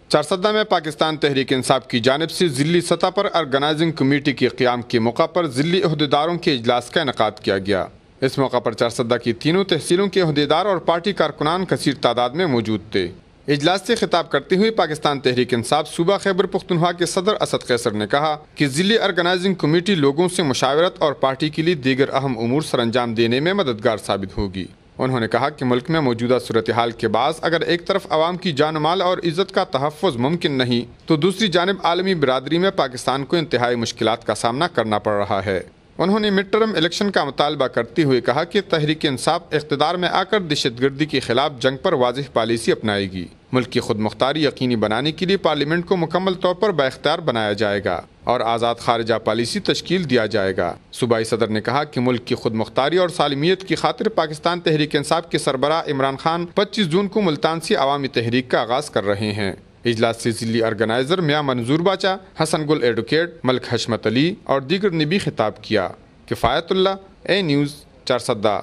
چارسدہ میں پاکستان تحریک انصاف کی جانب سے ضلعی سطح پر آرگنائزنگ کمیٹی کے قیام کے موقع پر ضلعی عہدیداروں کے اجلاس کا انعقاد کیا گیا۔ اس موقع پر چارسدہ کی تینوں تحصیلوں کے عہدیدار اور پارٹی کارکنان کثیر تعداد میں موجود تھے۔ اجلاس سے خطاب کرتے ہوئے پاکستان تحریک انصاف صوبہ خیبر پختونخوا کے صدر اسد قیصر نے کہا کہ ضلعی آرگنائزنگ کمیٹی لوگوں سے مشاورت اور پارٹی کے لیے دیگر اہم امور سر انجام دینے میں مددگار ثابت ہوگی۔ انہوں نے کہا کہ ملک میں موجودہ صورتحال کے باعث اگر ایک طرف عوام کی جان و مال اور عزت کا تحفظ ممکن نہیں تو دوسری جانب عالمی برادری میں پاکستان کو انتہائی مشکلات کا سامنا کرنا پڑ رہا ہے۔ انہوں نے مڈ ٹرم الیکشن کا مطالبہ کرتے ہوئے کہا کہ تحریک انصاف اقتدار میں آ کر دہشت گردی کے خلاف جنگ پر واضح پالیسی اپنائے گی۔ ملک کی خود مختاری یقینی بنانے کے لیے پارلیمنٹ کو مکمل طور پر بااختیار بنایا جائے گا اور آزاد خارجہ پالیسی تشکیل دیا جائے گا۔ صوبائی صدر نے کہا کہ ملک کی خود مختاری اور سالمیت کی خاطر پاکستان تحریک انصاف کے سربراہ عمران خان 25 جون کو ملتان سے عوامی تحریک کا آغاز کر رہے ہیں۔ اجلاس سے ضلعی آرگنائزر میاں منظور باچا، حسن گل ایڈوکیٹ، ملک حشمت علی اور دیگر نے بھی خطاب کیا۔ کفایت اللہ، اے نیوز، چارسدہ۔